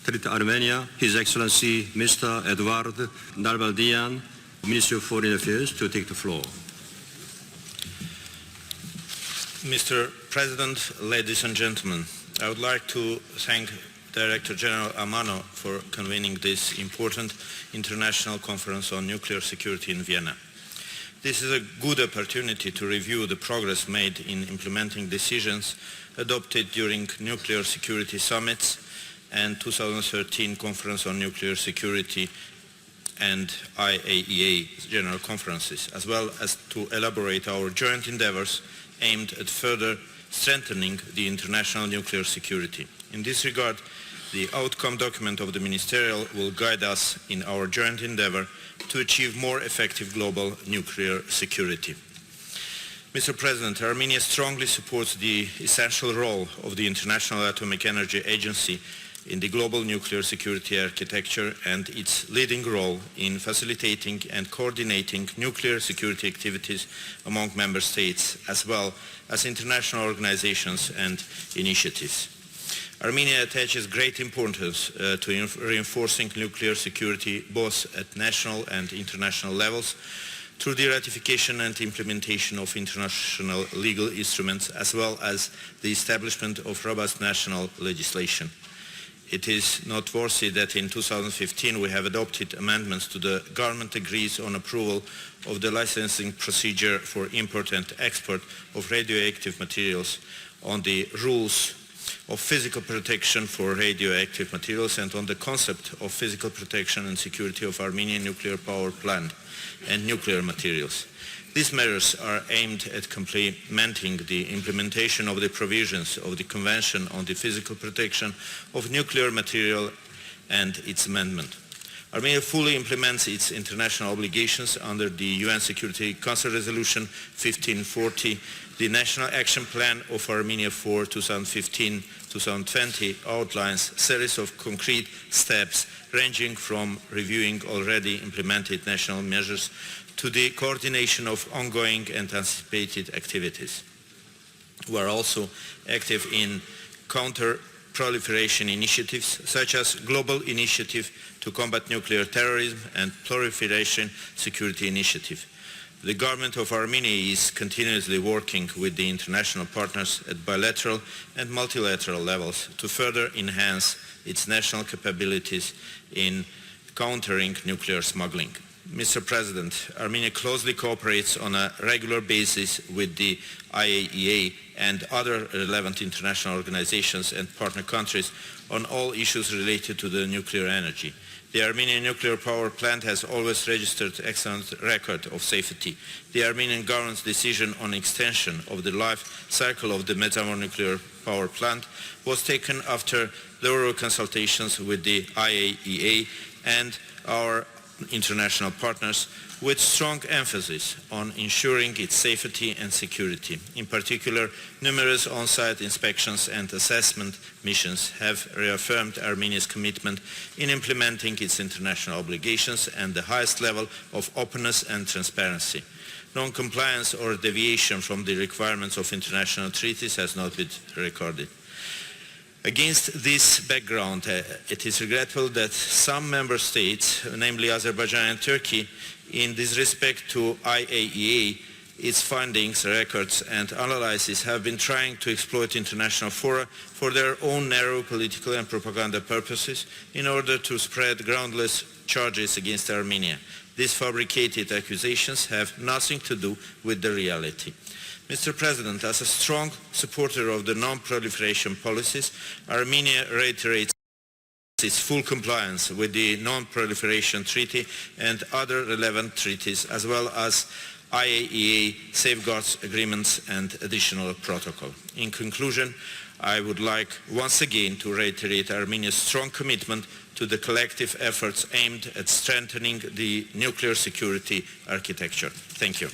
Secretary to Armenia, His Excellency Mr. Edvard Nalbandyan, Minister of Foreign Affairs, to take the floor. Mr. President, ladies and gentlemen, I would like to thank Director General Amano for convening this important international conference on nuclear security in Vienna. This is a good opportunity to review the progress made in implementing decisions adopted during nuclear security summits and 2013 Conference on Nuclear Security and IAEA General Conferences, as well as to elaborate our joint endeavors aimed at further strengthening the international nuclear security. In this regard, the outcome document of the Ministerial will guide us in our joint endeavor to achieve more effective global nuclear security. Mr. President, Armenia strongly supports the essential role of the International Atomic Energy Agency in the global nuclear security architecture and its leading role in facilitating and coordinating nuclear security activities among member states, as well as international organizations and initiatives. Armenia attaches great importance to reinforcing nuclear security both at national and international levels through the ratification and implementation of international legal instruments, as well as the establishment of robust national legislation. It is noteworthy that in 2015 we have adopted amendments to the government agrees on approval of the licensing procedure for import and export of radioactive materials, on the rules of physical protection for radioactive materials, and on the concept of physical protection and security of Armenian nuclear power plant and nuclear materials. These measures are aimed at complementing the implementation of the provisions of the Convention on the Physical Protection of Nuclear Material and its amendment. Armenia fully implements its international obligations under the UN Security Council Resolution 1540. The National Action Plan of Armenia for 2015-2020 outlines a series of concrete steps ranging from reviewing already implemented national measures to the coordination of ongoing and anticipated activities. We are also active in counter-proliferation initiatives such as Global Initiative to Combat Nuclear Terrorism and Proliferation Security Initiative. The government of Armenia is continuously working with the international partners at bilateral and multilateral levels to further enhance its national capabilities in countering nuclear smuggling. Mr. President, Armenia closely cooperates on a regular basis with the IAEA and other relevant international organizations and partner countries on all issues related to the nuclear energy. The Armenian nuclear power plant has always registered excellent record of safety. The Armenian government's decision on extension of the life cycle of the Medzamor nuclear power plant was taken after thorough consultations with the IAEA and our international partners, with strong emphasis on ensuring its safety and security. In particular, numerous on-site inspections and assessment missions have reaffirmed Armenia's commitment in implementing its international obligations and the highest level of openness and transparency. Non-compliance or deviation from the requirements of international treaties has not been recorded. Against this background, it is regrettable that some member states, namely Azerbaijan and Turkey, in this respect to IAEA, its findings, records and analyses have been trying to exploit international fora for their own narrow political and propaganda purposes in order to spread groundless charges against Armenia. These fabricated accusations have nothing to do with the reality. Mr. President, as a strong supporter of the non-proliferation policies, Armenia reiterates its full compliance with the Non-Proliferation Treaty and other relevant treaties, as well as IAEA safeguards agreements and additional protocol. In conclusion, I would like once again to reiterate Armenia's strong commitment to the collective efforts aimed at strengthening the nuclear security architecture. Thank you.